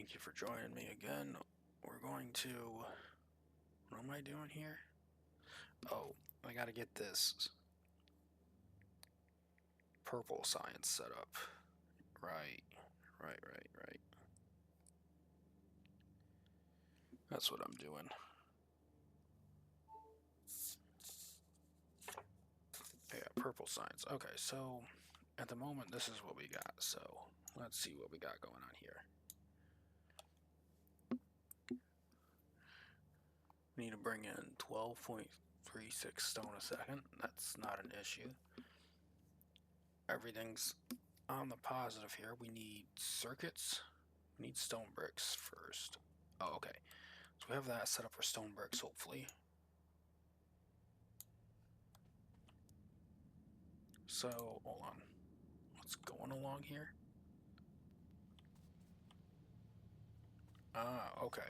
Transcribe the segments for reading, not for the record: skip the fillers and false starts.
Thank you for joining me again. We're going to... What am I doing here? Oh, I gotta get this purple science set up. Right. That's what I'm doing. Yeah, purple science. Okay, so at the moment this is what we got. So let's see what we got going on here. We need to bring in 12.36 stone a second. That's not an issue. Everything's on the positive here. We need circuits. We need stone bricks first. Oh, okay. So we have that set up for stone bricks, hopefully. So, hold on. What's going along here? Ah, okay.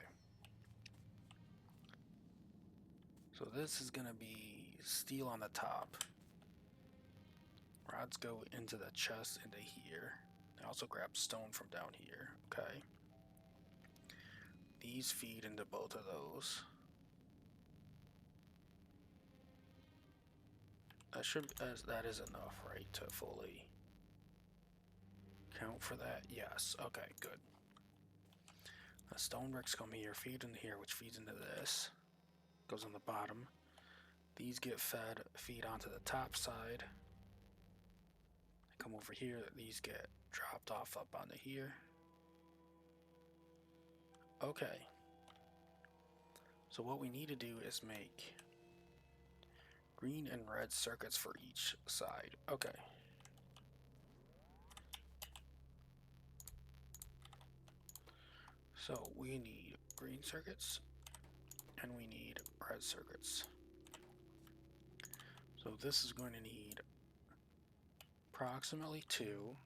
So this is going to be steel on the top. Rods go into the chest into here. I also grab stone from down here. Okay. These feed into both of those. That is enough, right, to fully count for that? Yes. Okay, good. The stone bricks come here, feed into here, which feeds into this. Goes on the bottom. These get feed onto the top side. They come over here. These get dropped off up onto here. Okay. So what we need to do is make green and red circuits for each side. Okay. So we need green circuits and we need red circuits. So this is going to need approximately 2.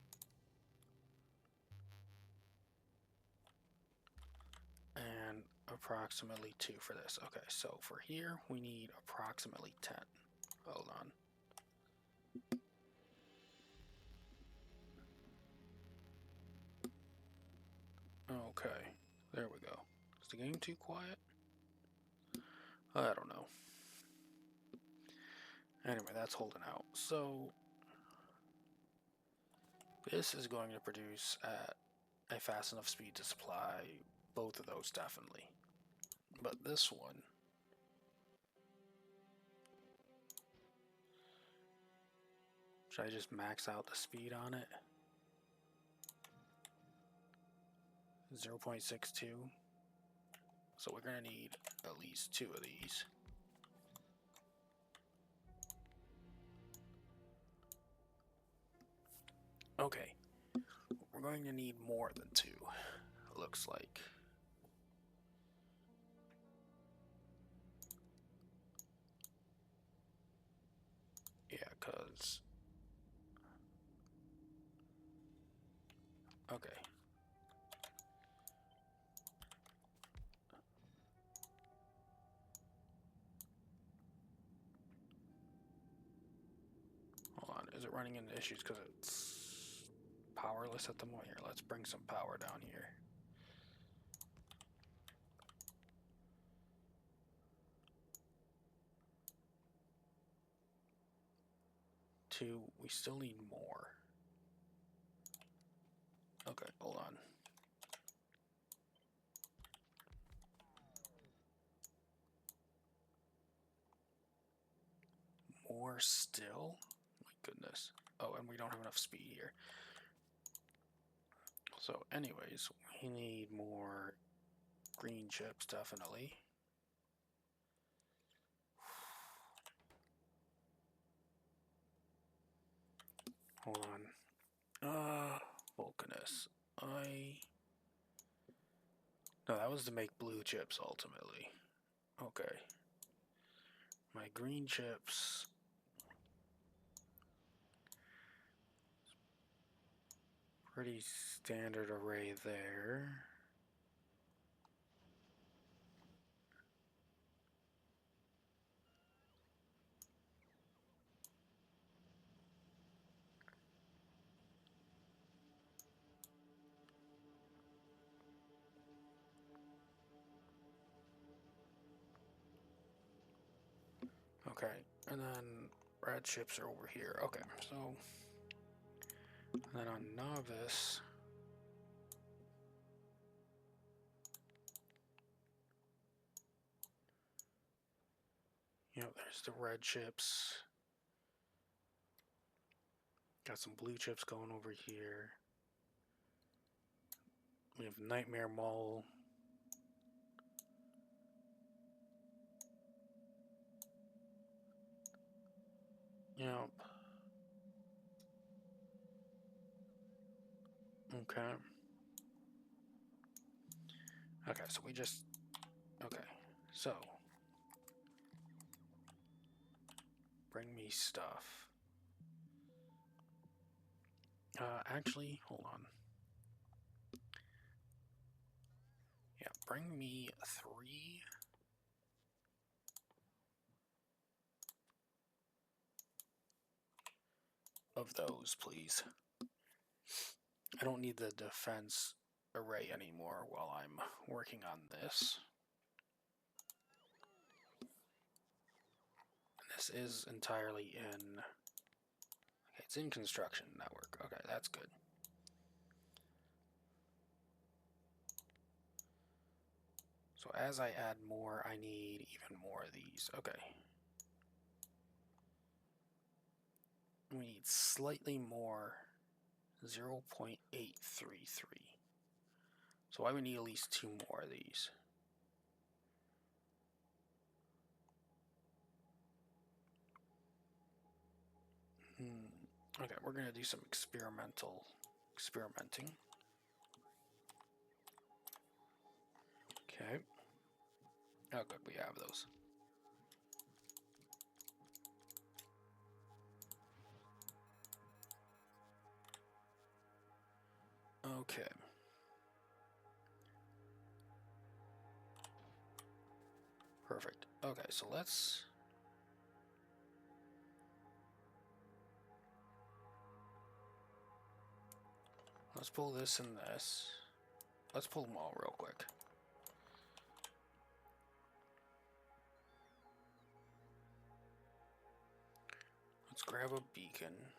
And approximately 2 for this. Okay, so for here we need approximately 10. Hold on. Okay, there we go. Is the game too quiet? I don't know. Anyway, that's holding out. So this is going to produce at a fast enough speed to supply both of those, definitely. But this one, should I just max out the speed on it? 0.62. So we're gonna need at least 2 of these. Okay, we're going to need more than 2, it looks like. Yeah, cause okay. Hold on, is it running into issues because it's powerless at the moment? Here, let's bring some power down here. Two, we still need more. Okay, hold on. More still? My goodness. Oh, and we don't have enough speed here. So anyways, we need more green chips, definitely. Hold on. Vulcanus. No, that was to make blue chips, ultimately. Okay. My green chips... Pretty standard array there. Okay, and then red chips are over here. Okay, so and then on novice, there's the red chips. Got some blue chips going over here. We have Nightmare Mole. Yep. Okay. Okay, so we just... Okay, so... Bring me stuff. Actually, hold on. Yeah, bring me 3... of those, please. I don't need the defense array anymore while I'm working on this. This is entirely in... Okay, it's in construction network. Okay, that's good. So as I add more, I need even more of these. Okay. We need slightly more, 0.833. So I would need at least 2 more of these. Okay, we're gonna do some experimenting. Okay. Oh good, we have those. Okay. Perfect. Okay, so let's pull this and this. Let's pull them all real quick. Let's grab a beacon.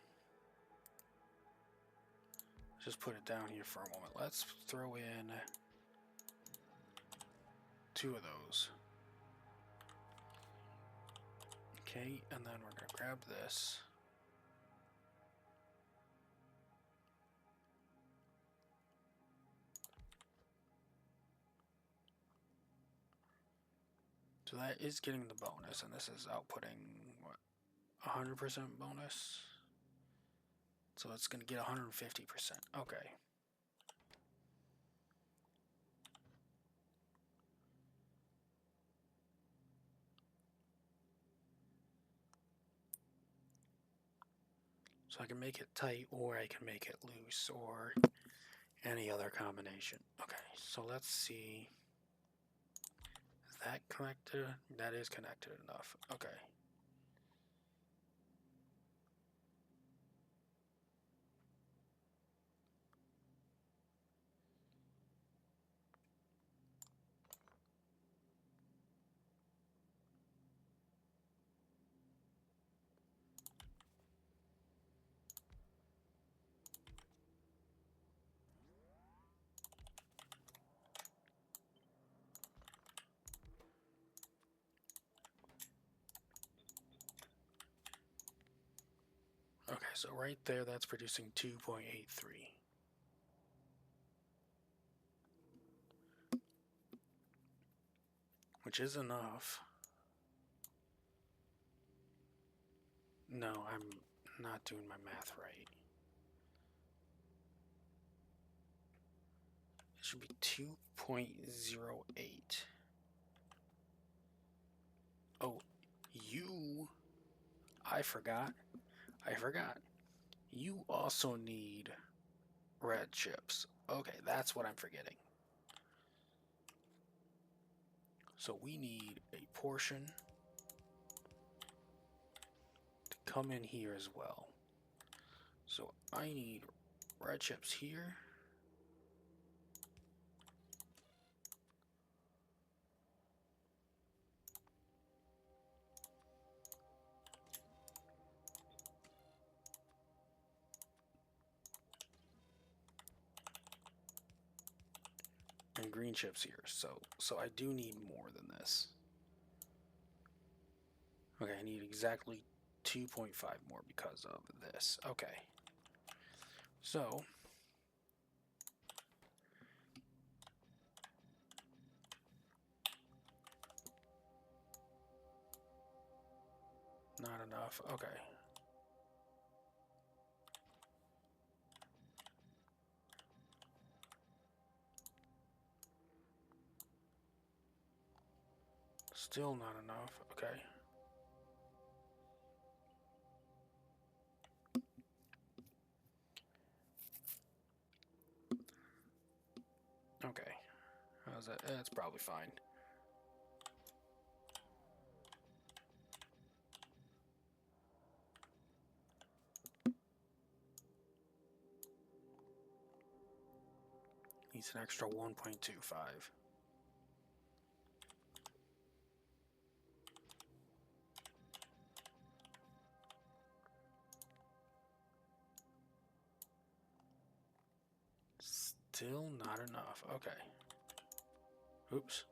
Just put it down here for a moment. Let's throw in 2 of those. Okay, and then we're gonna grab this. So that is getting the bonus, and this is outputting, what, 100% bonus? So it's going to get 150%. Okay. So I can make it tight, or I can make it loose, or any other combination. Okay, so let's see. Is that connected? That is connected enough. Okay. Okay, so right there, that's producing 2.83. Which is enough. No, I'm not doing my math right. It should be 2.08. Oh, I forgot. You also need red chips. Okay, that's what I'm forgetting. So we need a portion to come in here as well. So I need red chips here. green chips here, so I do need more than this. Okay, I need exactly 2.5 more because of this. Okay. So not enough. Okay. Still not enough. Okay. Okay. How's that? That's probably fine. Needs an extra 1.25. Still not enough. Okay. Oops.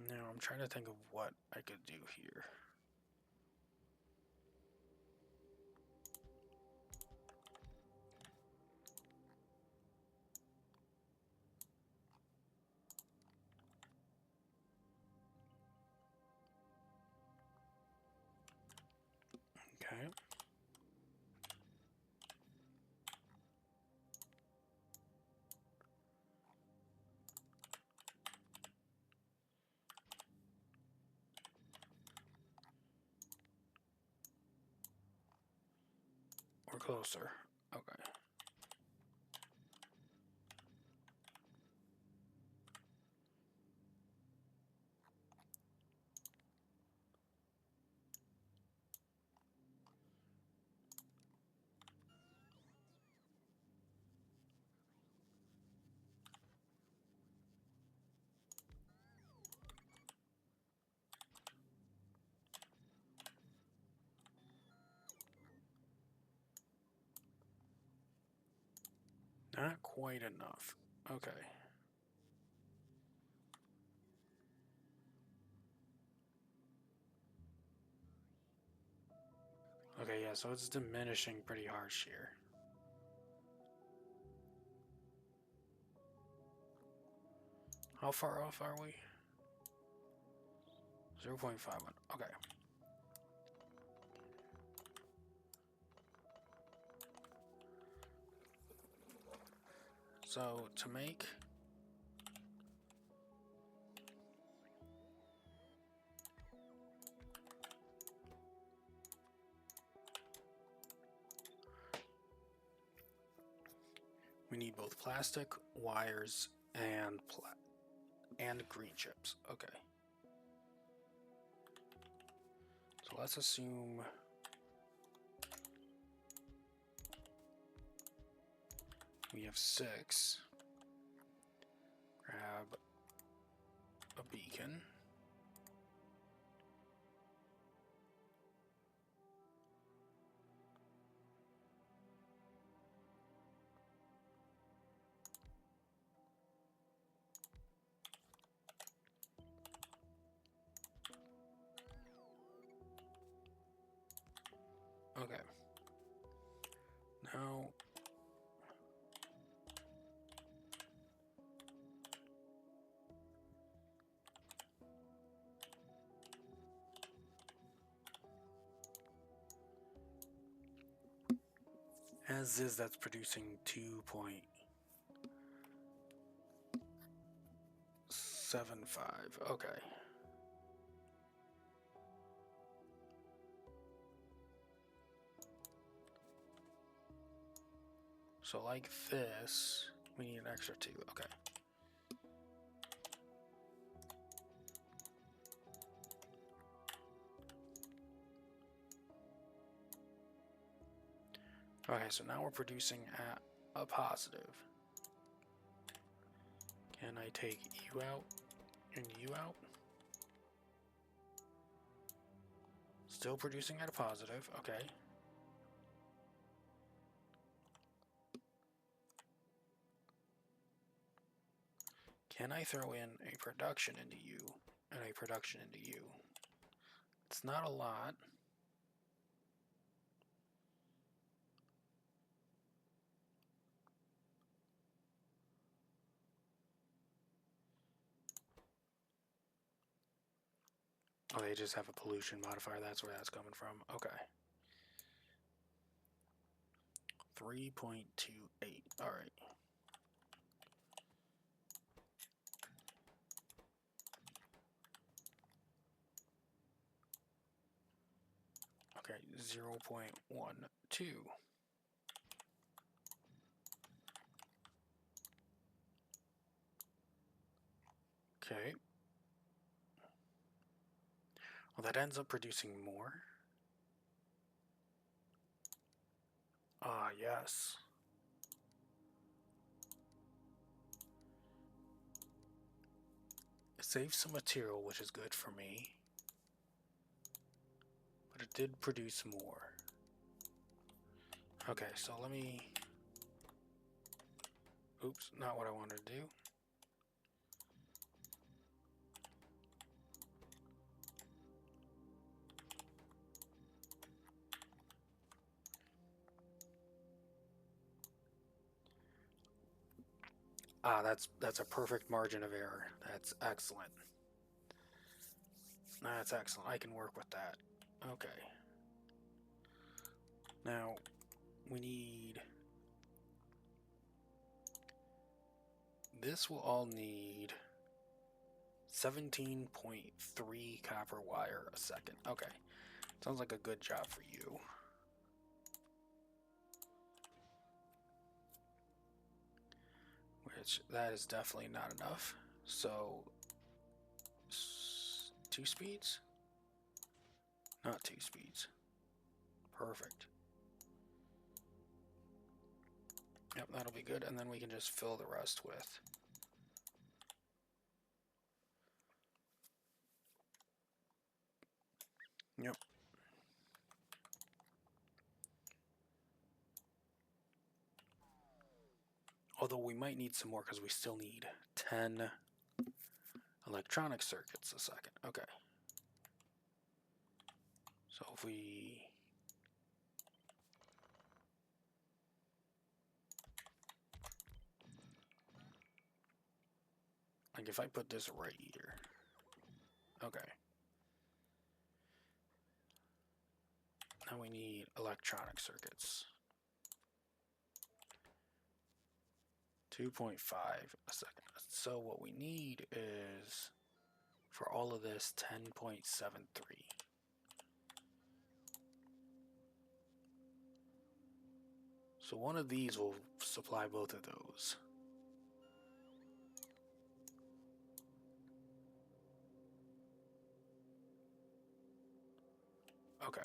Now I'm trying to think of what I could do here. Okay. We're closer. Okay. Not quite enough. Okay. Okay, yeah, so it's diminishing pretty harsh here. How far off are we? 0.51. Okay. So to make we need both plastic, wires, and green chips. Okay. So let's assume we have 6. Grab a beacon. Okay. Now as is, that's producing 2.75. Okay. So like this, we need an extra 2. Okay. Okay, so now we're producing at a positive. Can I take you out and you out? Still producing at a positive, okay. Can I throw in a production into you and a production into you? It's not a lot. Oh, they just have a pollution modifier. That's where that's coming from. Okay. 3.28. All right. Okay, 0.12. Okay. Well, that ends up producing more. Ah, yes. It saves some material, which is good for me. But it did produce more. Okay, so let me... Oops, not what I wanted to do. Ah, that's a perfect margin of error. That's excellent. That's excellent. I can work with that. Okay. Now, we need... This will all need 17.3 copper wire a second. Okay. Sounds like a good job for you. Which, that is definitely not enough. So, 2 speeds? Not 2 speeds. Perfect. Yep, that'll be good. And then we can just fill the rest with. Yep. Although we might need some more because we still need 10 electronic circuits a second. Okay. So if we... Like if I put this right here. Okay. Now we need electronic circuits. 2.5 a second. So what we need is, for all of this, 10.73. So one of these will supply both of those. Okay.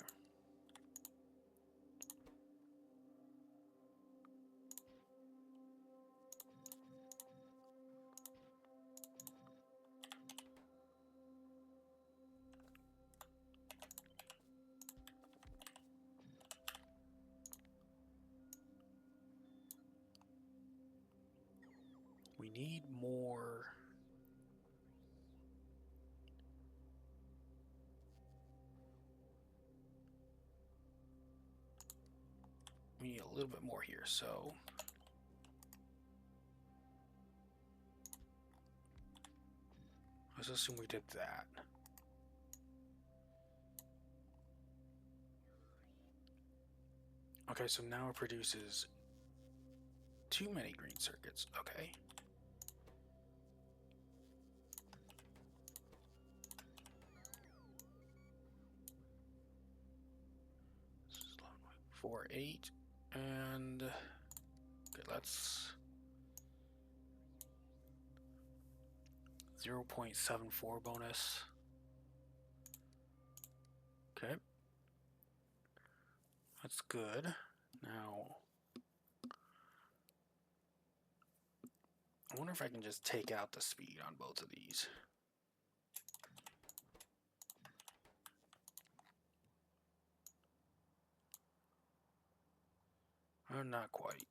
We need more. We need a little bit more here, so let's assume we did that. Okay, so now it produces too many green circuits. Okay. Four, 8, and okay, let's 0.74 bonus. Okay, that's good. Now I wonder if I can just take out the speed on both of these. Not quite.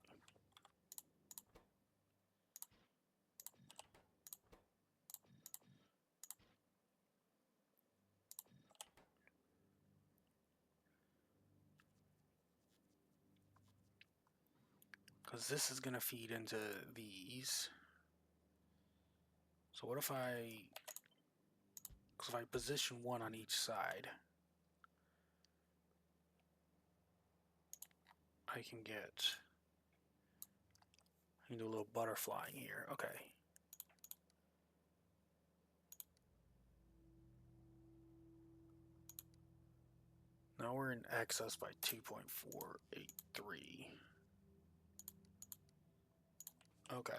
Because this is going to feed into these. So what if I... Because if I position one on each side, I can do a little butterflying here. Okay. Now we're in excess by 2.483. Okay.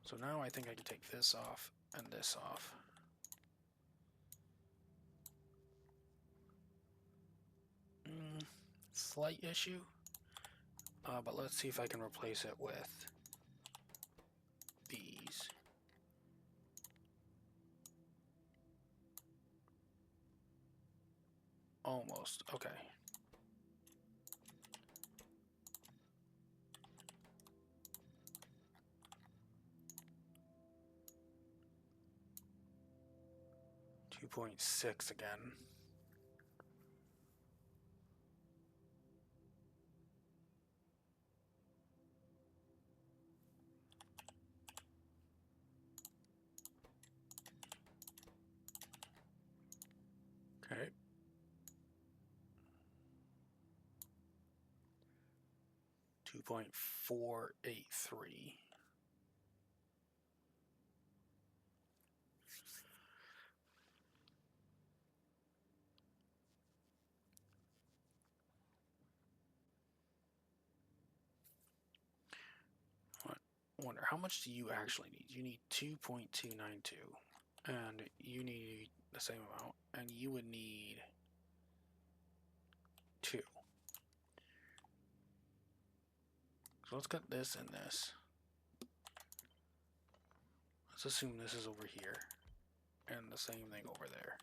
So now I think I can take this off and this off. Slight issue. But let's see if I can replace it with these. Almost. Okay. .6 again. Okay. 2.483. Wonder how much do you actually need? You need 2.292, and you need the same amount, and you would need 2. So let's cut this and this. Let's assume this is over here, and the same thing over there.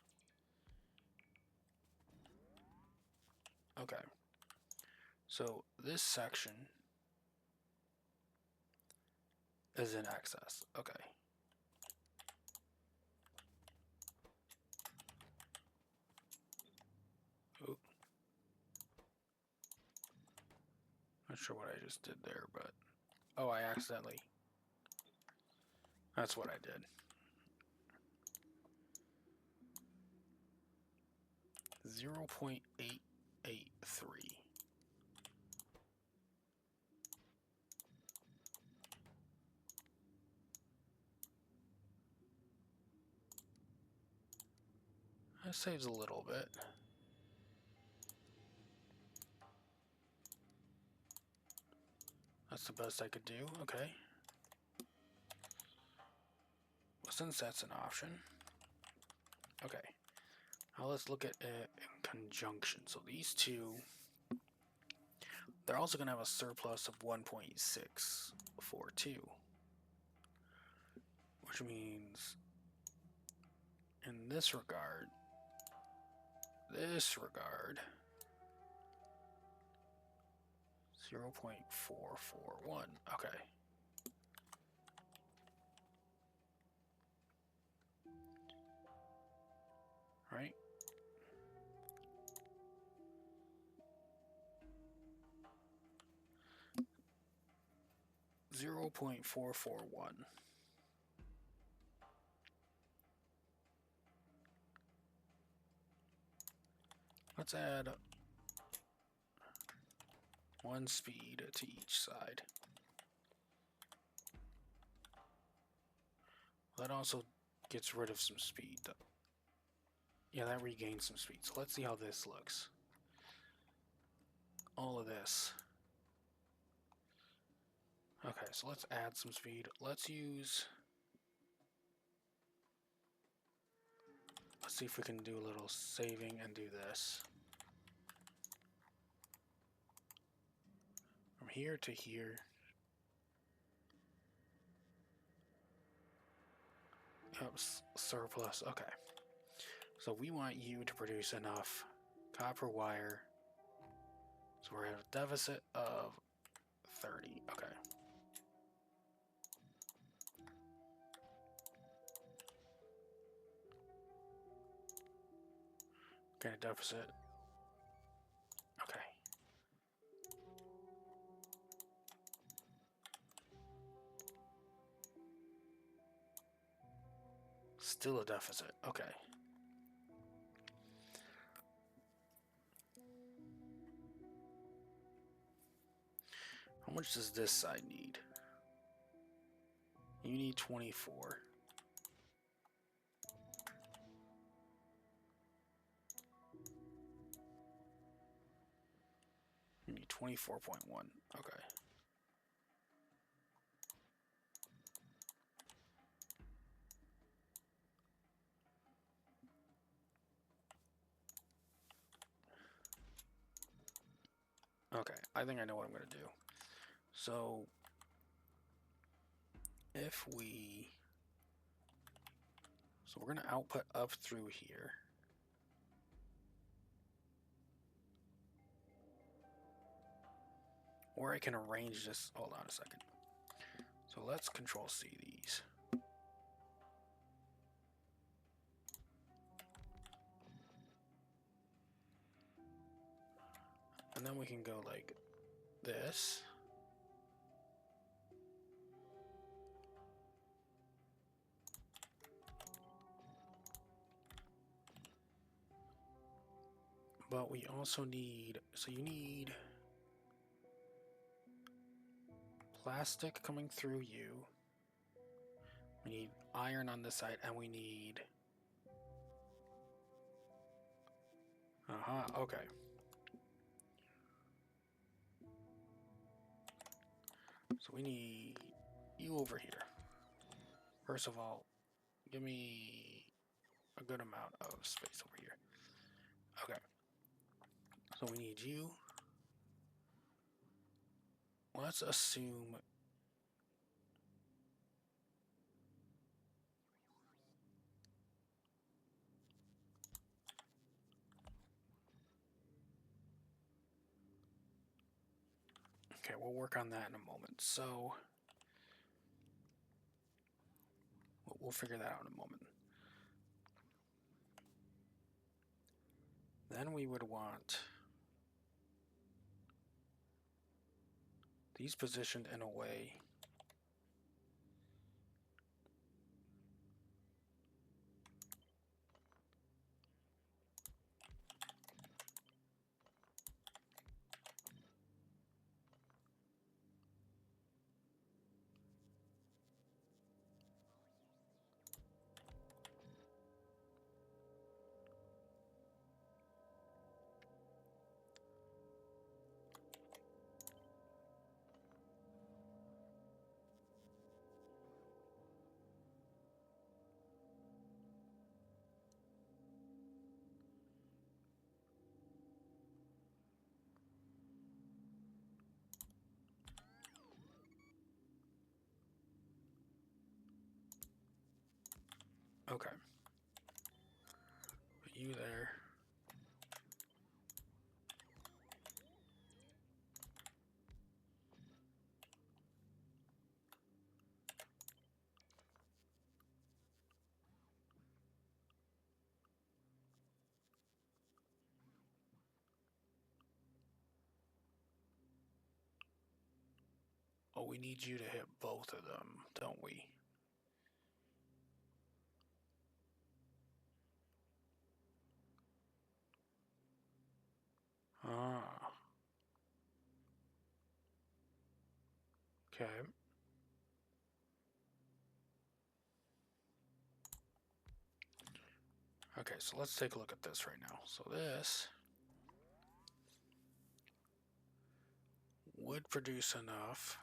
Okay. So this section is in excess. Okay. Oop. Not sure what I just did there, but... Oh, I accidentally... That's what I did. 0.883. That saves a little bit. That's the best I could do. Okay. Well, since that's an option. Okay. Now let's look at it in conjunction. So these two, they're also going to have a surplus of 1.642. Which means, in this regard, 0.441. Okay. Right? .441. Let's add 1 speed to each side. That also gets rid of some speed. Yeah, that regains some speed. So let's see how this looks. All of this. Okay, so let's add some speed. Let's see if we can do a little saving and do this. From here to here. Surplus. Okay. So we want you to produce enough copper wire. So we're at a deficit of 30. Okay. Okay, deficit. Okay. Still a deficit. Okay. How much does this side need? You need 24. You need 24.1. Okay. Okay, I think I know what I'm going to do. So, if we... So we're going to output up through here. Or I can arrange this... Hold on a second. So let's Control-C these. And then we can go like this. But we also need, so you need plastic coming through you. We need iron on this side, and we need... okay. So we need you over here. First of all, give me a good amount of space over here. Okay. So we need you. Let's assume... Okay, we'll work on that in a moment. So... We'll figure that out in a moment. Then we would want these positioned in a way okay. Put you there. Oh, we need you to hit both of them, don't we? Ah. Okay. Okay, so let's take a look at this right now. So this would produce enough.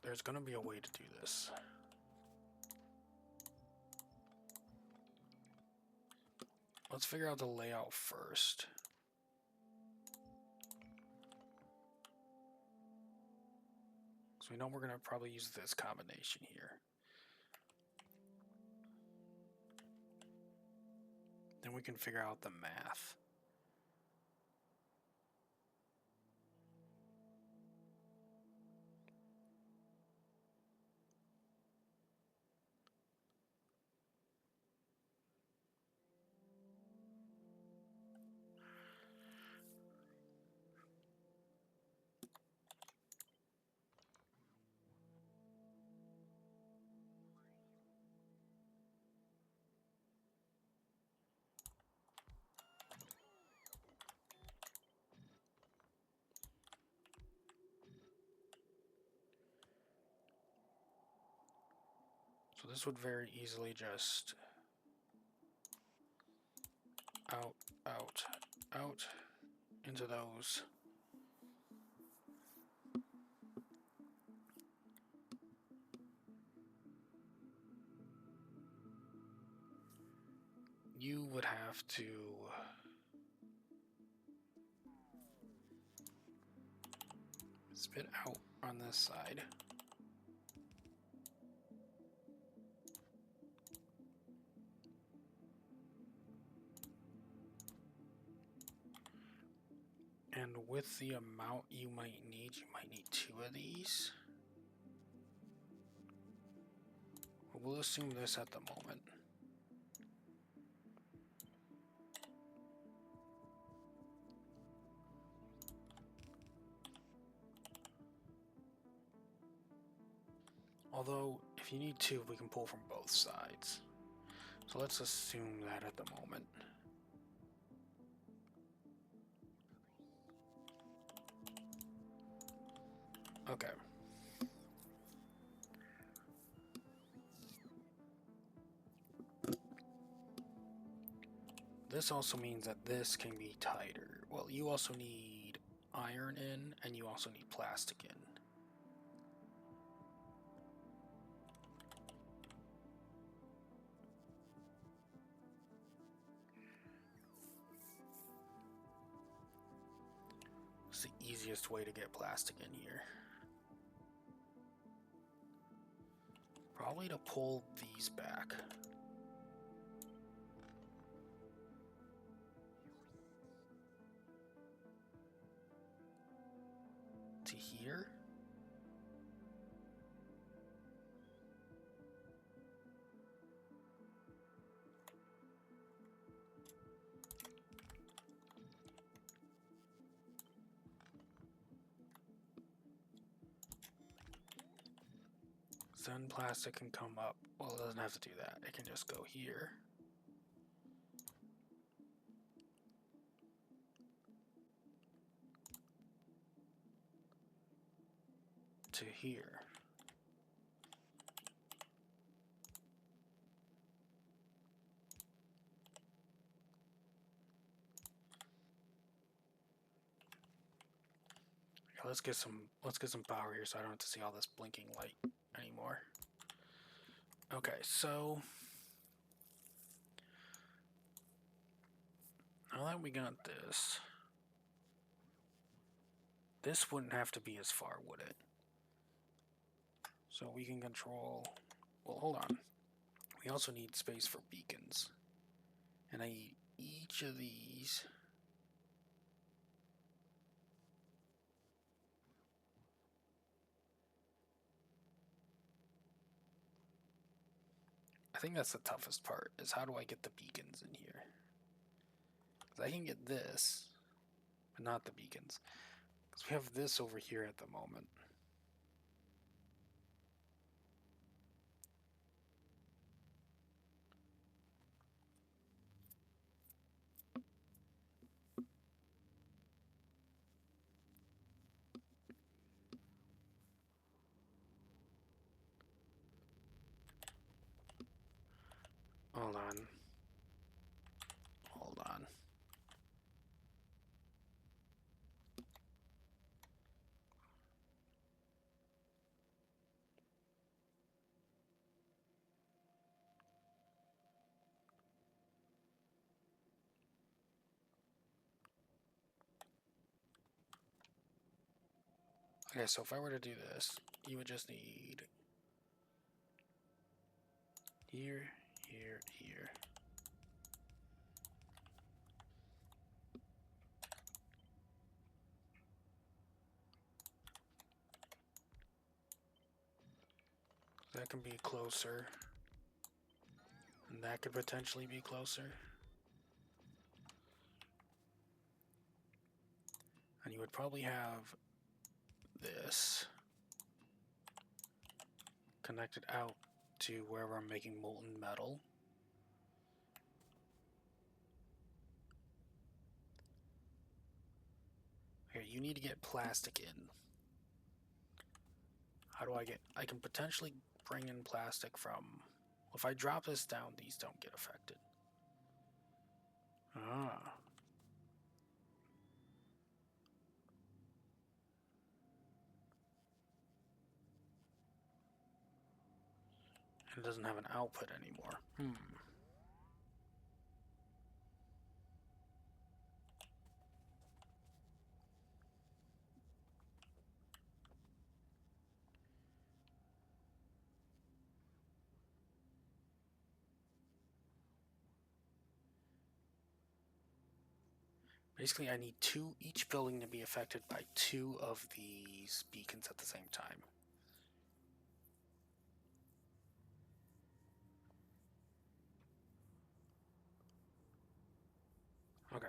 there's gonna be a way to do this. Let's figure out the layout first. So we know we're gonna probably use this combination here. Then we can figure out the math. So this would very easily just out, out, out into those. You would have to spit out on this side. And with the amount you might need 2 of these. We'll assume this at the moment. Although, if you need 2, we can pull from both sides. So let's assume that at the moment. Okay. This also means that this can be tighter. Well, you also need iron in, and you also need plastic in. It's the easiest way to get plastic in here. Probably to pull these back. To here. Then plastic can come up. Well, it doesn't have to do that. It can just go here. To here. Okay, let's get some power here so I don't have to see all this blinking light anymore. Okay, so now that we got this wouldn't have to be as far, would it? So we can control, well, hold on. We also need space for beacons. And I need each of these. I think that's the toughest part, is how do I get the beacons in here? Because I can get this, but not the beacons. Because we have this over here at the moment. Hold on. Hold on. Okay, so if I were to do this, you would just need here, here, here. That can be closer. And that could potentially be closer. And you would probably have this connected out to wherever I'm making molten metal. Okay, you need to get plastic in. How do I can potentially bring in plastic from... If I drop this down, these don't get affected. Ah. And it doesn't have an output anymore. Basically, I need each building to be affected by 2 of these beacons at the same time. Okay.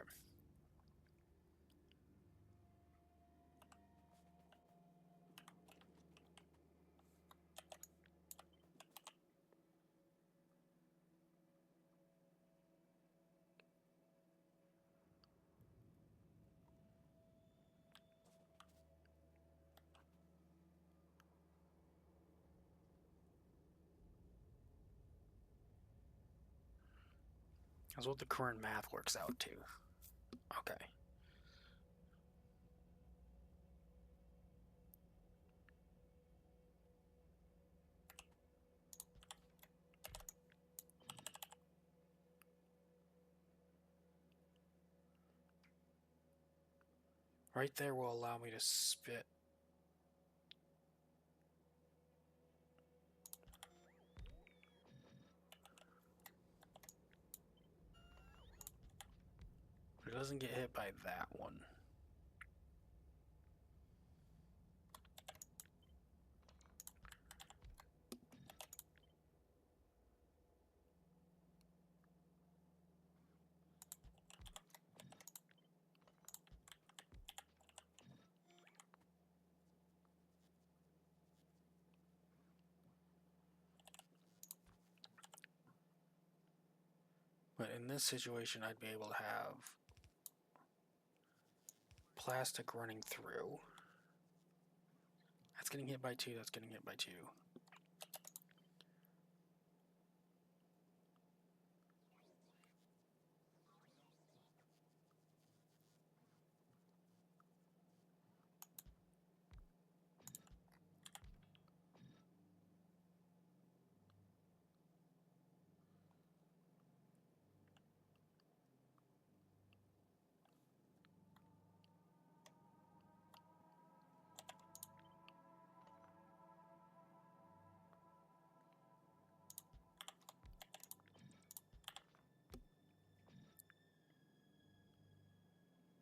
That's what the current math works out to. Okay. Right there will allow me to spit. But it doesn't get hit by that one. But in this situation, I'd be able to have plastic running through. That's getting hit by 2, that's getting hit by 2.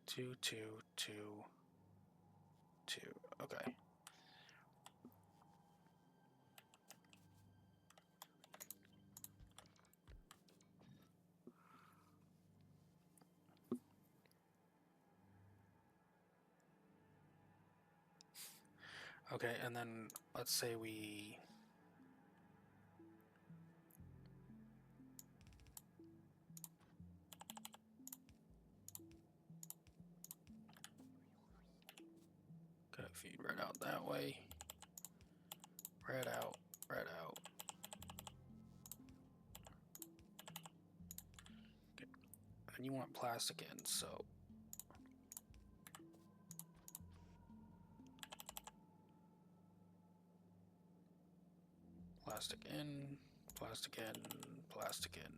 Two, two, two, two. Okay. Okay, and then let's say we... Gotta feed red out that way. Red out, red out. Okay. And you want plastic in, so... Plastic in, plastic in, plastic in.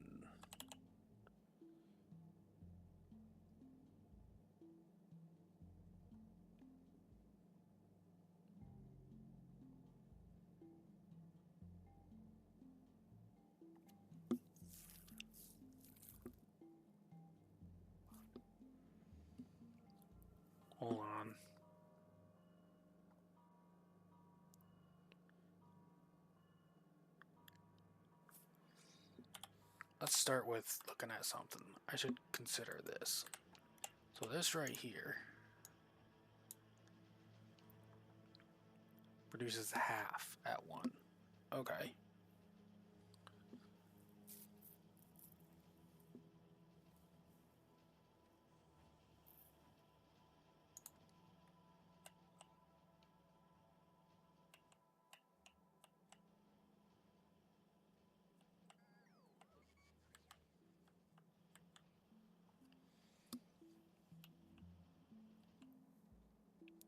let's start with looking at something. I should consider this. So this right here produces half at 1. Okay.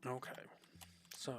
Okay. So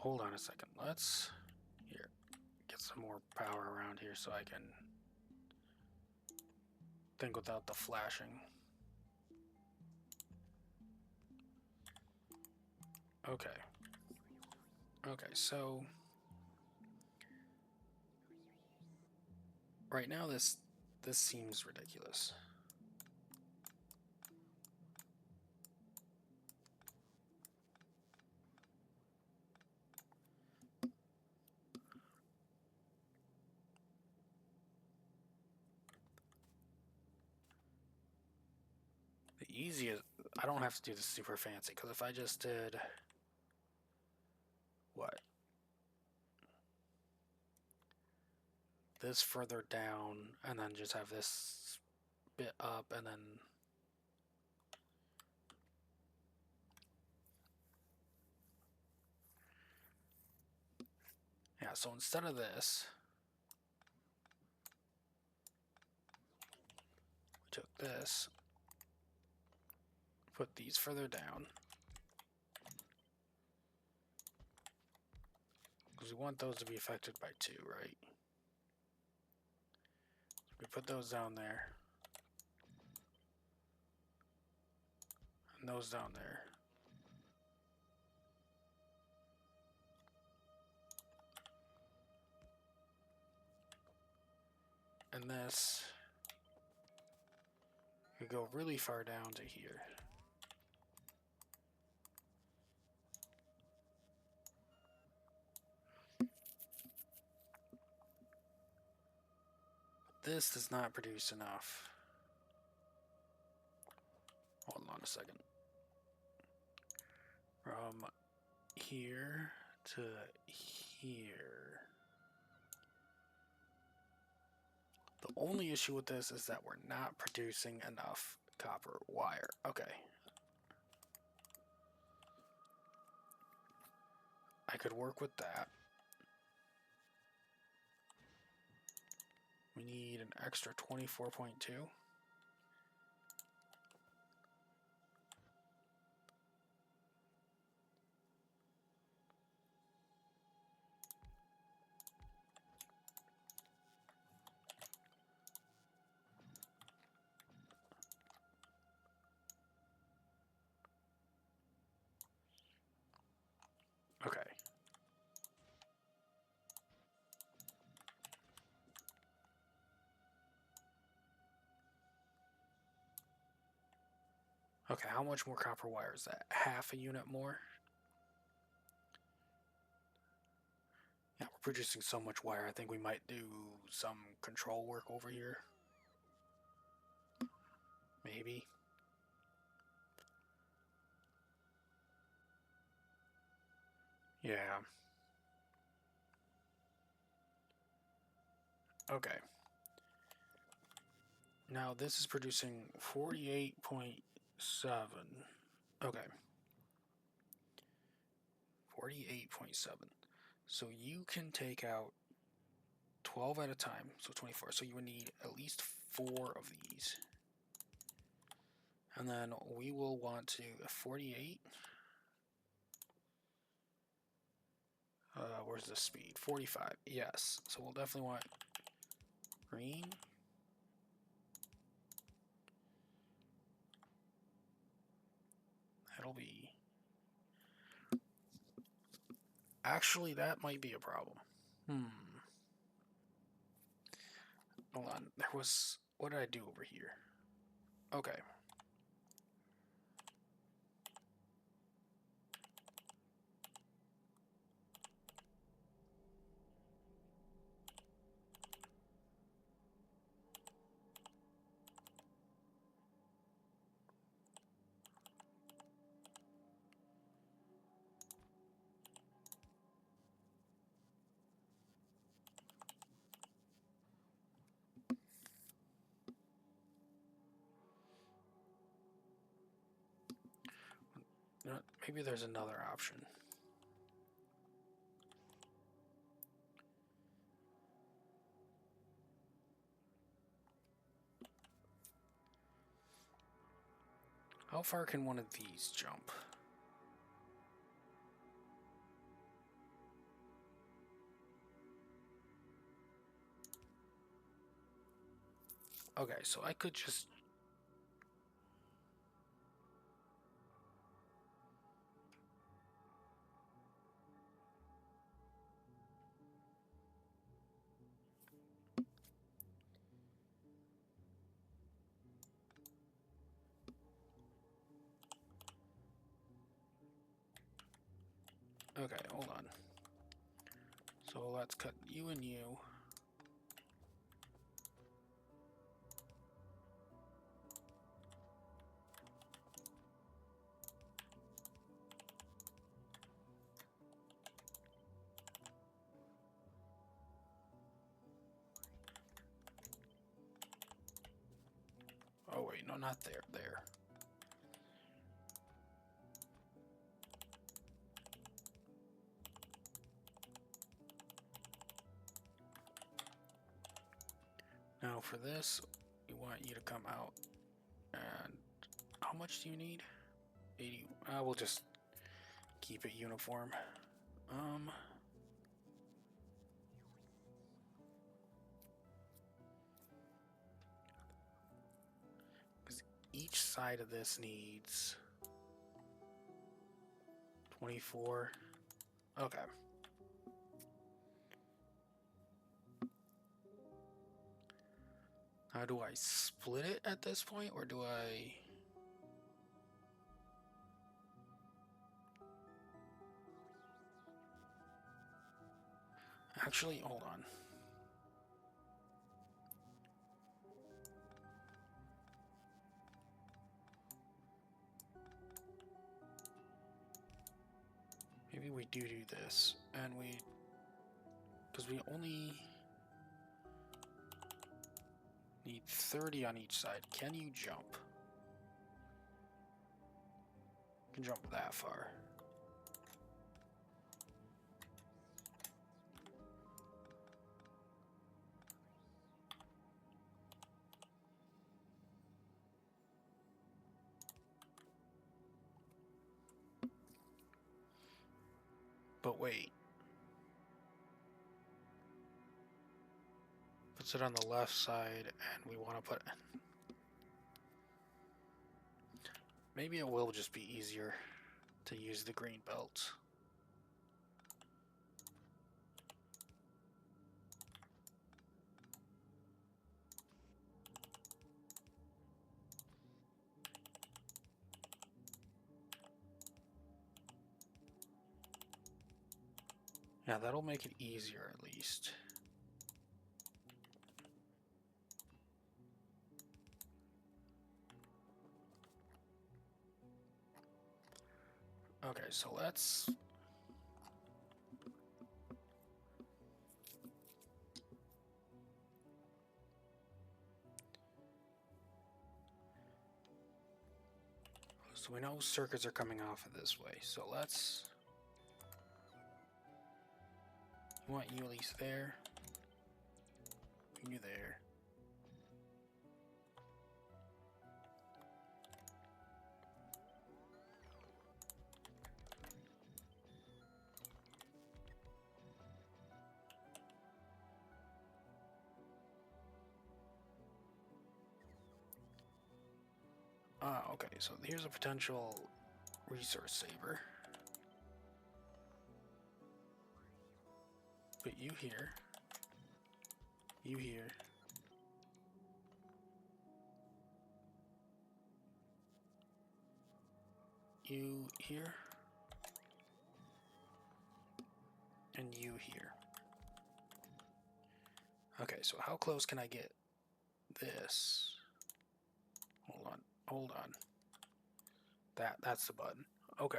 hold on a second. Let's here get some more power around here so I can think without the flashing. Okay. Okay, so right now this seems ridiculous. The easiest, I don't have to do this super fancy, because if I just did what? This further down, and then just have this bit up, and then yeah, so instead of this, we took this, put these further down, because we want those to be affected by 2, right? So we put those down there, and those down there. And this could go really far down to here. This does not produce enough. Hold on a second. From here to here. The only issue with this is that we're not producing enough copper wire. Okay. I could work with that. We need an extra 24.2. Okay. Okay, how much more copper wire is that? Half a unit more? Yeah, we're producing so much wire, I think we might do some control work over here. Maybe. Yeah. Okay. Now this is producing 48.7. Okay. 48.7. So you can take out 12 at a time, so 24. So you would need at least 4 of these. And then we will want to 48. Where's the speed? 45. Yes. So we'll definitely want green. actually, that might be a problem. Hold on. There was... What did I do over here? Okay. Maybe there's another option. How far can one of these jump? Okay, so I could just... Okay, hold on. So let's cut you and you. Oh wait, no, not there, there. Now for this, we want you to come out. And how much do you need? 80. We'll just keep it uniform. Because each side of this needs 24. Okay. Now, do I split it at this point, or do I... Actually, hold on. Maybe we do this, and we... Because we only need 30 on each side. Can you jump? You can jump that far. But wait. Puts it on the left side, and we want to put... Maybe it will just be easier to use the green belts. Yeah, that'll make it easier at least. Okay, so let's... So we know circuits are coming off of this way, so let's... You want you at least there. You there. Okay, so here's a potential resource saver. Put you here. You here. You here. And you here. Okay, so how close can I get this? Hold on. Hold on. That's the button. Okay.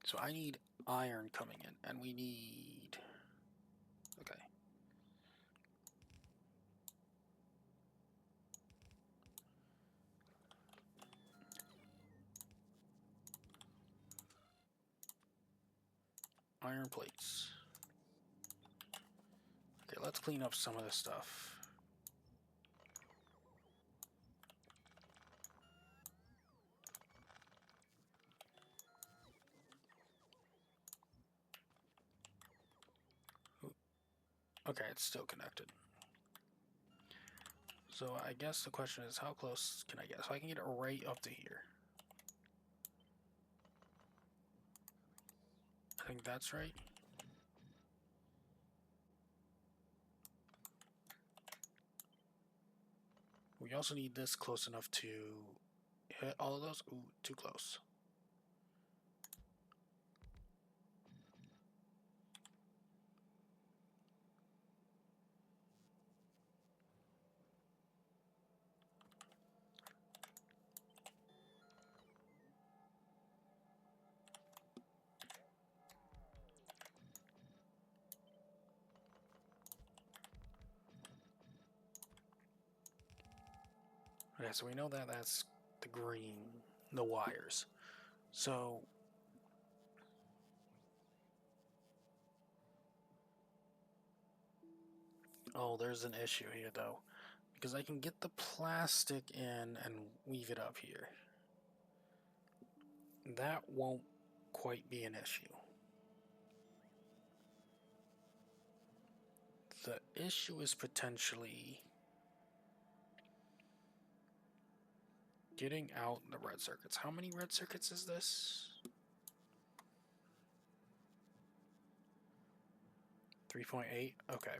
So I need iron coming in, and we need... Okay. Iron plates. Okay, let's clean up some of this stuff. Okay, it's still connected. So I guess the question is, how close can I get? So I can get it right up to here. I think that's right. We also need this close enough to hit all of those. Ooh, too close. Okay, so we know that that's the green, the wires. So oh, there's an issue here though, because I can get the plastic in and weave it up here. That won't quite be an issue. The issue is potentially getting out the red circuits. How many red circuits is this? 3.8? Okay.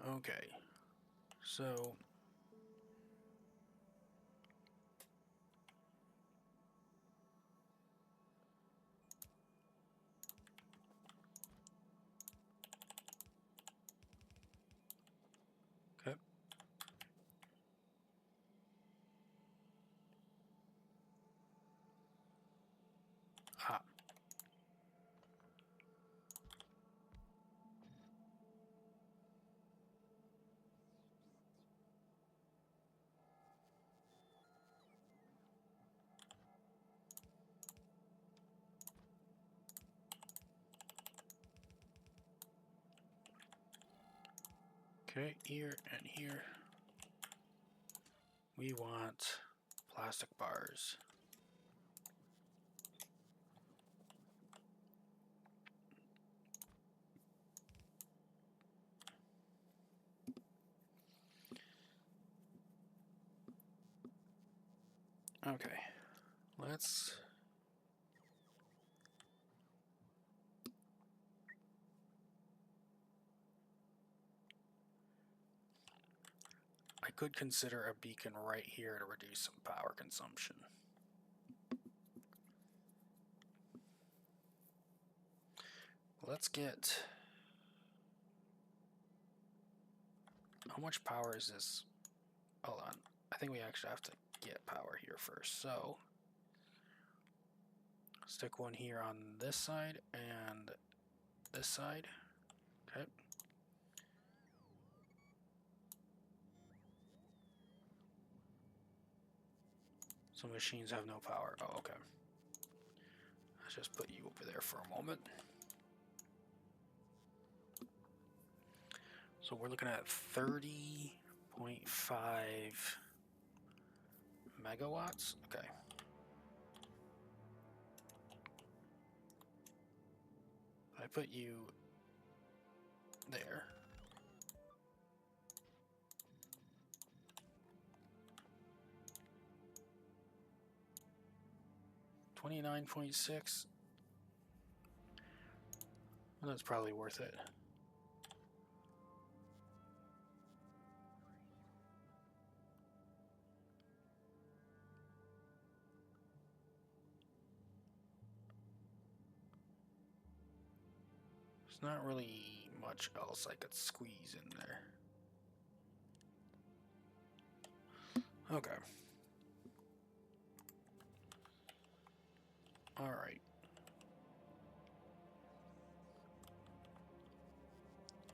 Okay. So okay. Ah. Okay, here and here. We want plastic bars. Okay, let's... I could consider a beacon right here to reduce some power consumption. Let's get... how much power is this? Hold on. I think we actually have to get power here first. So stick one here on this side and this side. Okay. Some machines have no power. Oh, okay. Let's just put you over there for a moment. So we're looking at 30.5 megawatts. Okay. I put you there. $29.6. Well, that's probably worth it. There's not really much else I could squeeze in there. Okay. Alright.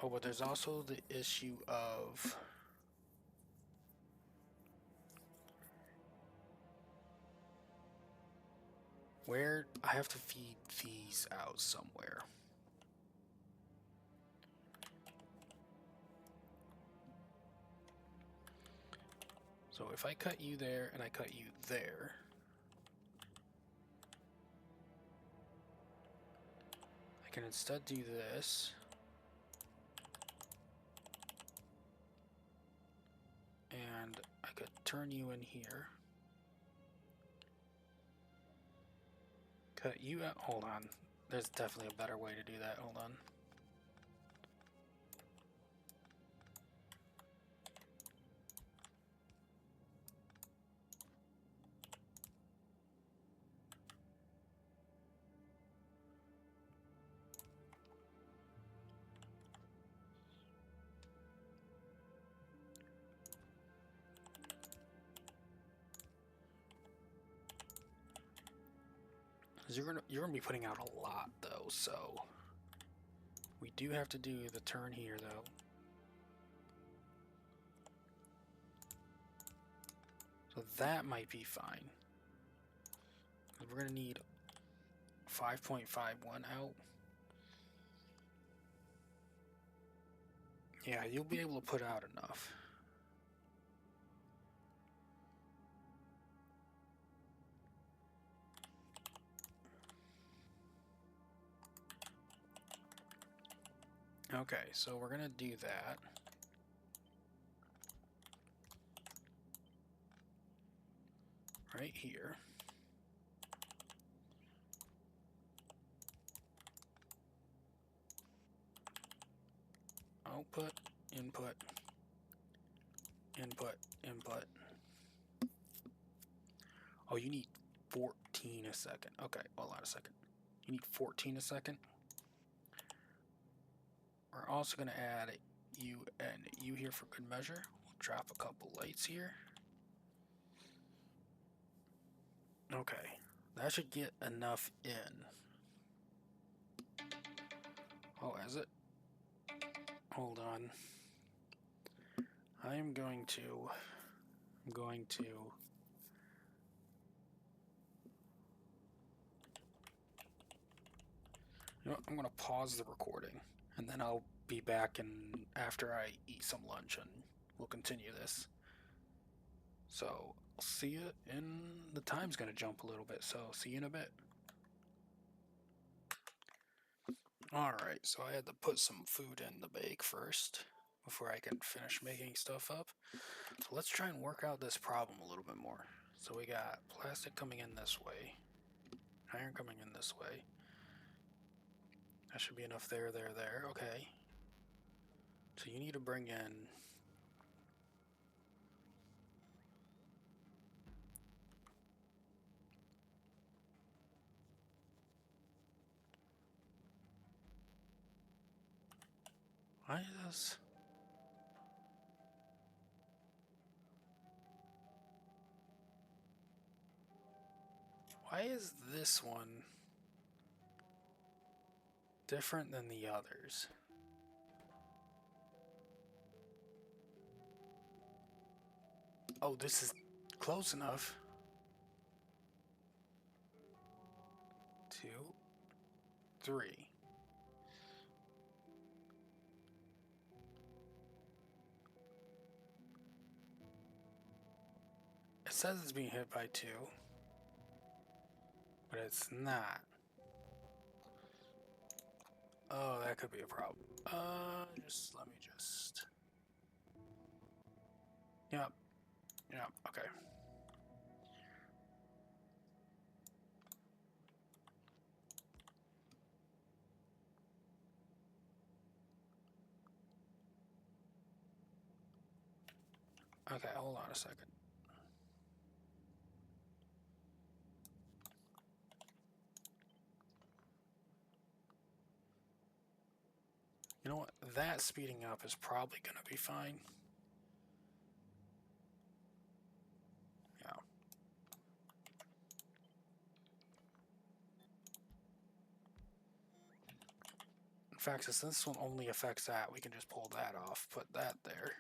Oh, but there's also the issue of where I have to feed these out somewhere. So if I cut you there and I cut you there, I can instead do this. And I could turn you in here. Cut you out. Hold on. There's definitely a better way to do that. Hold on. You're gonna be putting out a lot though, so we do have to do the turn here though. So that might be fine. We're gonna need 5.51 out. Yeah, you'll be able to put out enough. Okay, so we're gonna do that. Right here. Output, input, input, input. Oh, you need 14 a second. Okay, hold on a second. You need 14 a second. We're also going to add you and you here for good measure. We'll drop a couple lights here. Okay, that should get enough in. Oh, is it? Hold on. I'm going to you know, I'm going to pause the recording and then I'll be back and after I eat some lunch and we'll continue this. So I'll see you in, the time's going to jump a little bit, so see you in a bit. Alright, so I had to put some food in the bake first before I can finish making stuff up. So let's try and work out this problem a little bit more. So we got plastic coming in this way, iron coming in this way. That should be enough there, there, there. Okay. So you need to bring in why is this? Why is this one different than the others? Oh, this is close enough. 2, 3. It says it's being hit by 2, but it's not. Oh, that could be a problem. Let me just. Yep. Yep. Okay. Okay, hold on a second. You know what? That speeding up is probably going to be fine. Yeah. In fact, since this one only affects that, we can just pull that off, put that there.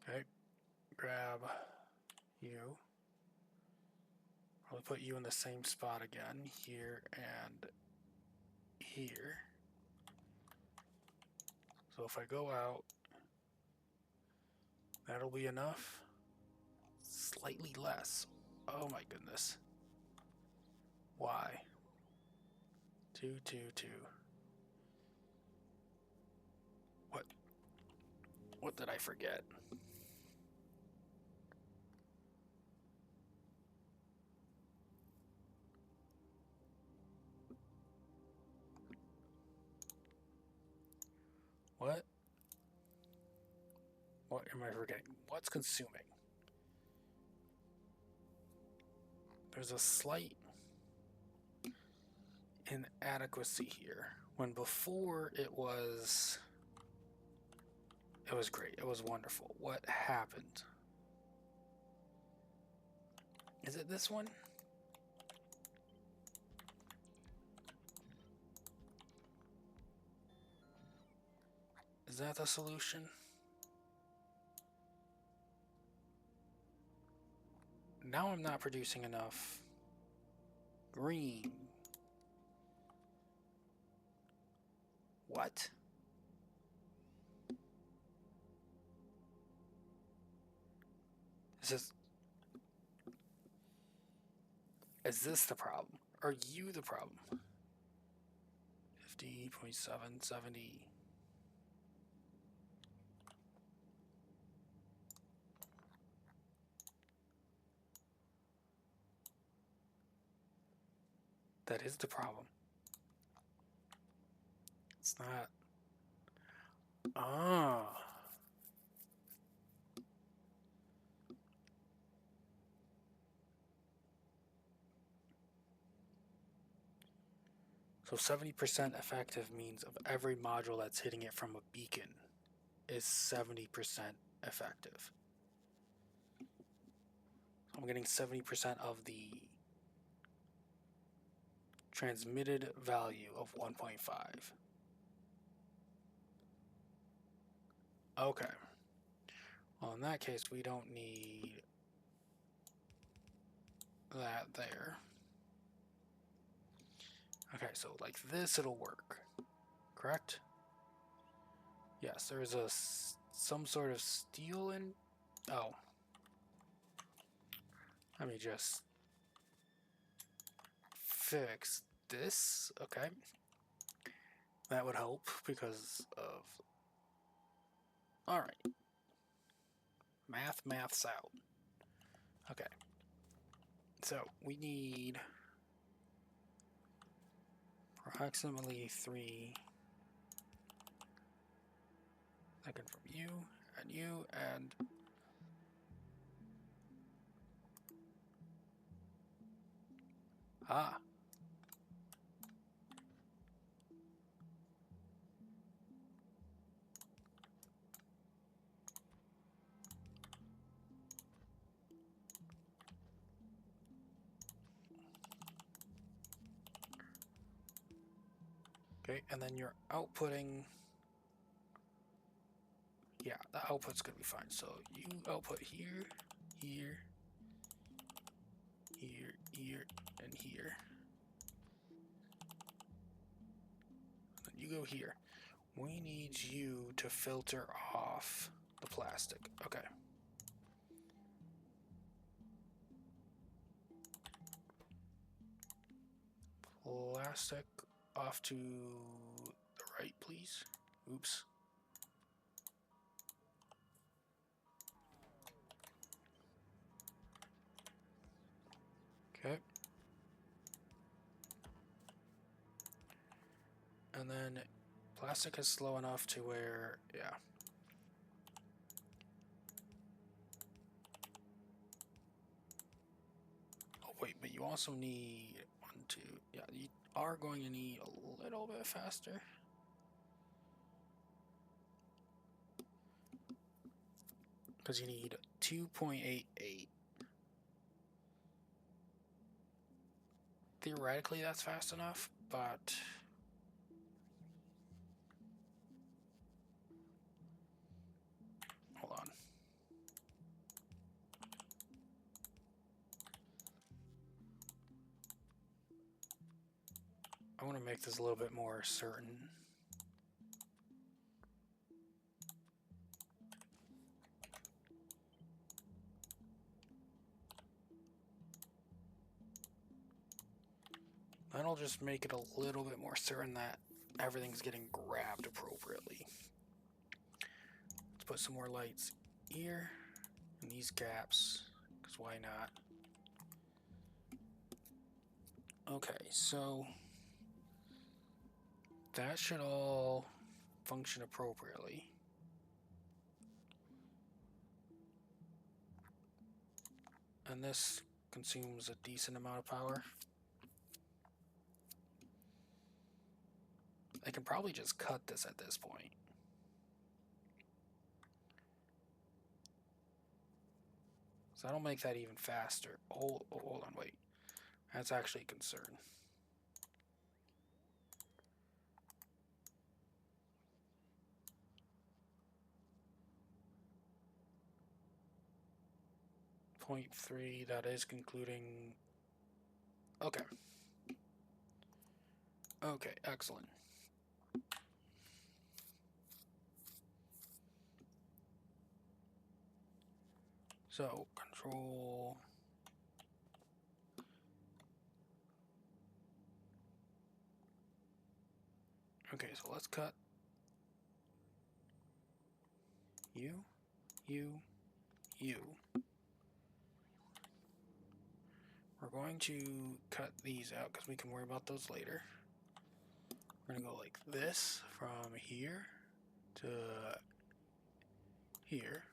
Okay, grab you. I'll put you in the same spot again, here and here. So if I go out, that'll be enough. Slightly less. Oh my goodness. Why? 2, 2, 2. What did I forget? What? What am I forgetting? What's consuming? There's a slight inadequacy here. When before it was great. It was wonderful. What happened? Is it this one? Is that the solution? Now I'm not producing enough green. What? Is this the problem? Are you the problem? 50.770. That is the problem. It's not. Ah. So 70% effective means of every module that's hitting it from a beacon is 70% effective. So I'm getting 70% of the transmitted value of 1.5. Okay. Well, in that case, we don't need that there. Okay, so like this, it'll work. Correct? Yes, there's some sort of steel in. Oh. Let me just fix this. Okay. That would help because of. Alright. Maths out. Okay. So we need approximately 3 seconds from you, and ah. Okay, and then you're outputting. Yeah, the output's gonna be fine. So you output here, here, here, here, and here. Then you go here. We need you to filter off the plastic. Okay. Plastic off to the right, please. Oops. Okay. And then plastic is slow enough to where, yeah. Oh, wait, but you also need one, two. Yeah, you are going to need a little bit faster. Because you need 2.88. Theoretically, that's fast enough, but hold on. I want to make this a little bit more certain. That'll just make it a little bit more certain that everything's getting grabbed appropriately. Let's put some more lights here in these gaps, because why not? Okay, so that should all function appropriately. And this consumes a decent amount of power. I can probably just cut this at this point. So that'll make that even faster. Hold on, wait. That's actually a concern. .3, that is concluding. Okay. Okay, excellent. So, control. Okay, so let's cut you, you, you. We're going to cut these out because we can worry about those later. We're going to go like this from here to here.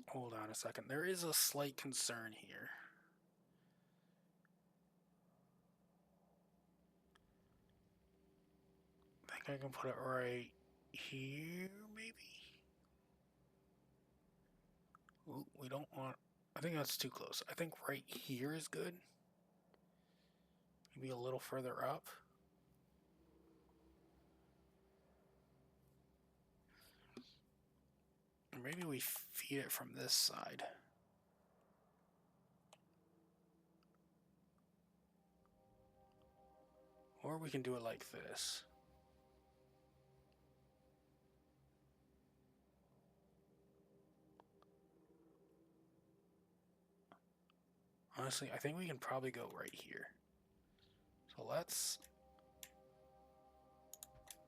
Hold on a second. There is a slight concern here. I think I can put it right here, maybe? Ooh, we don't want... I think that's too close. I think right here is good. Maybe a little further up. Or maybe we feed it from this side. Or we can do it like this. Honestly, I think we can probably go right here. So let's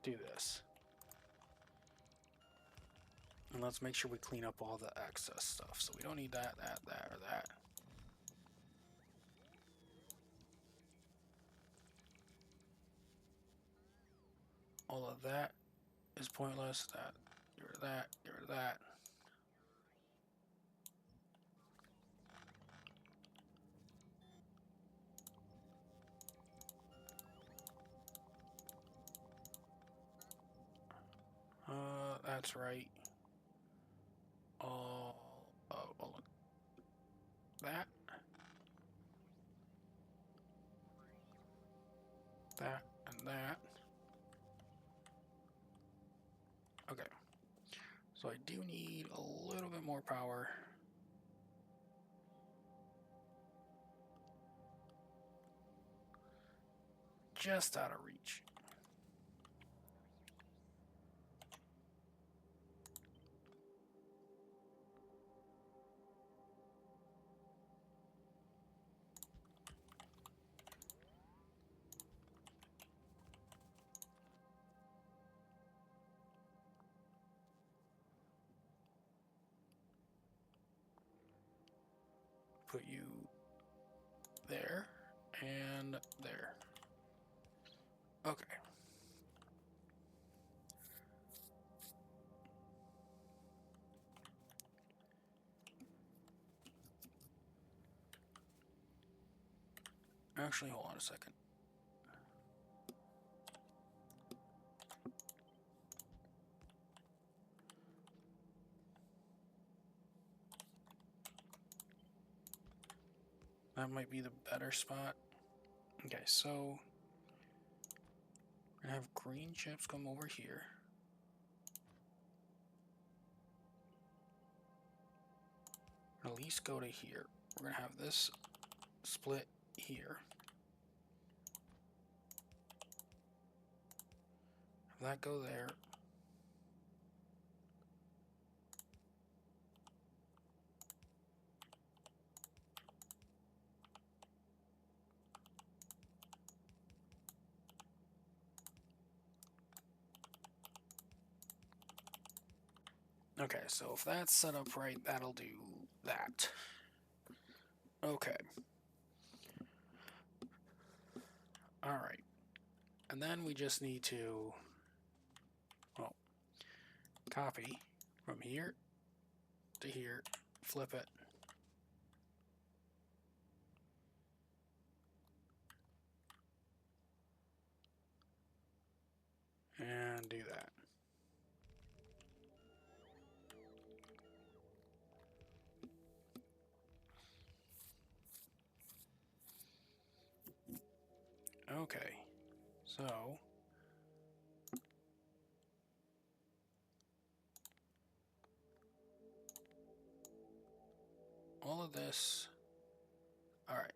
do this. And let's make sure we clean up all the excess stuff. So we don't need that, or that. All of that is pointless. That, get rid of that, get rid of that. That's right. All of that. Okay. So I do need a little bit more power. Just out of reach. Put you there and there. Okay. Actually, hold on a second. That might be the better spot. Okay, so we're gonna have green chips come over here. At least go to here. We're gonna have this split here. Have that go there. Okay, so if that's set up right, that'll do that. Okay. Alright. And then we just need to, well, copy from here to here, flip it. And do that. Okay, so all of this, all right,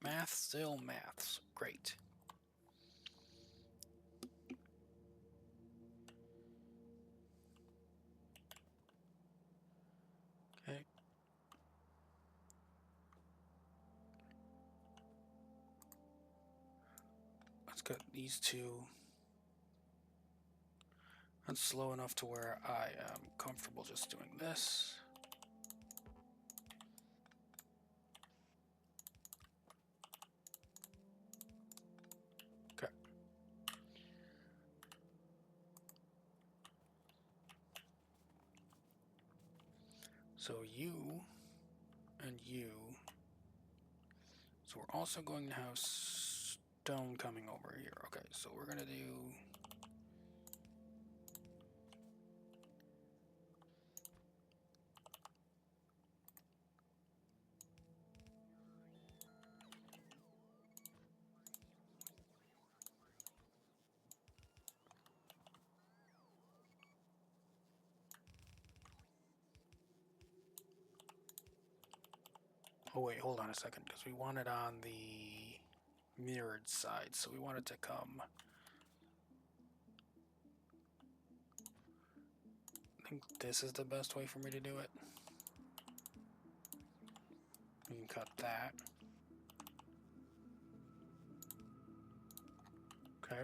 math still maths, great. Okay. Let's get these two. That's slow enough to where I am comfortable just doing this. Okay. So you and you. So we're also going to have stone coming over here. Okay, so we're gonna do. Oh wait, hold on a second, because we want it on the mirrored side, so we want it to come. I think this is the best way for me to do it. We can cut that. Okay.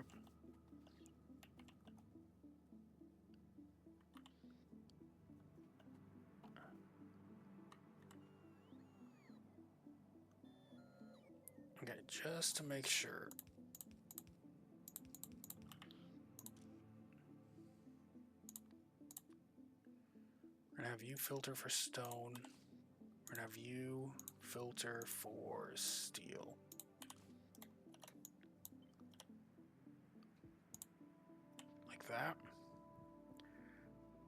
Okay, just to make sure. We're gonna have you filter for stone. We're gonna have you filter for steel. Like that.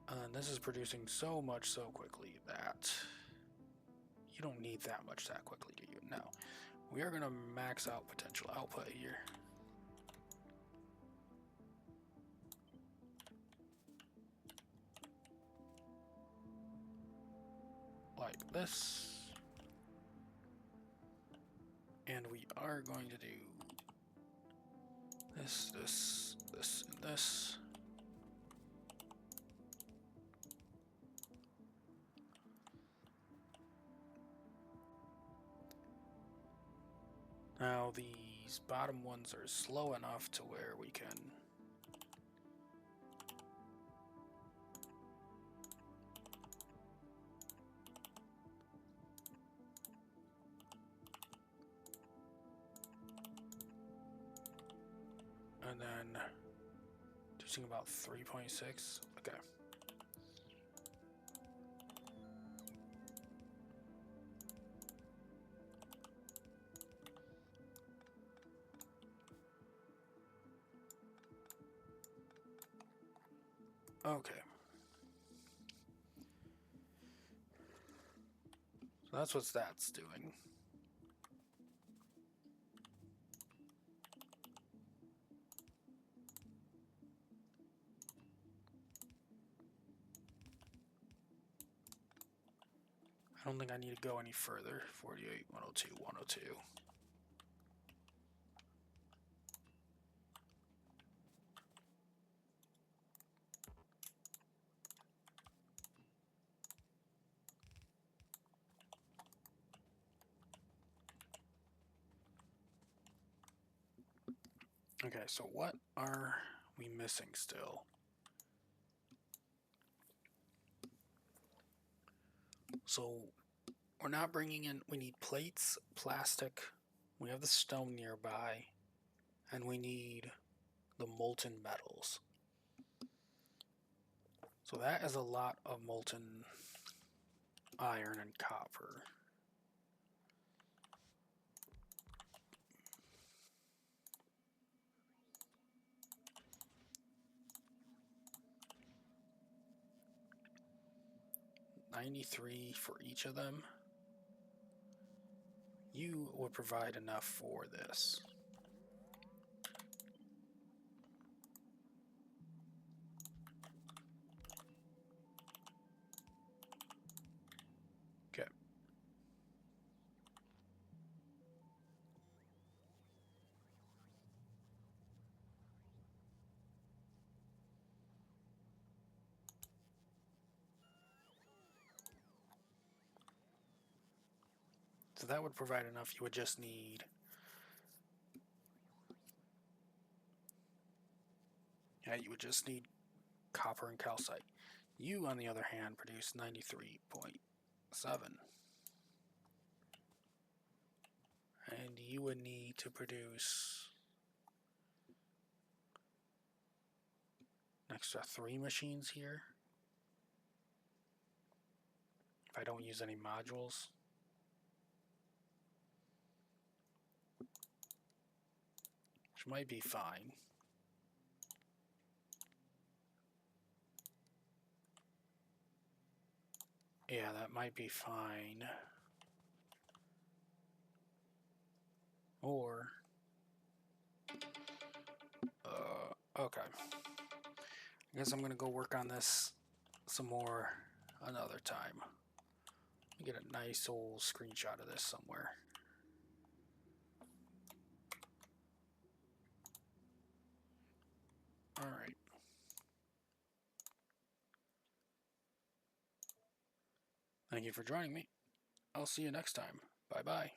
And this is producing so much so quickly that you don't need that much that quickly, do you? No. We are gonna max out potential output here. like this. And we are going to do this, this, this, and this. Now these bottom ones are slow enough to where we can and then using about 3.6. Okay. Okay. So that's what that's doing. I don't think I need to go any further. 48, 102, 102. Okay, so what are we missing still? So we're not bringing in, we need plates, plastic, we have the stone nearby, and we need the molten metals. So that is a lot of molten iron and copper. $93 for each of them. You would provide enough for this. Okay. So that would provide enough. You would just need, you would just need copper and calcite. You, on the other hand, produce 93.7. And you would need to produce an extra 3 machines here. If I don't use any modules. Which might be fine. Yeah, that might be fine. Or, okay. I guess I'm gonna go work on this some more another time. Let me get a nice old screenshot of this somewhere. Alright. Thank you for joining me. I'll see you next time. Bye-bye.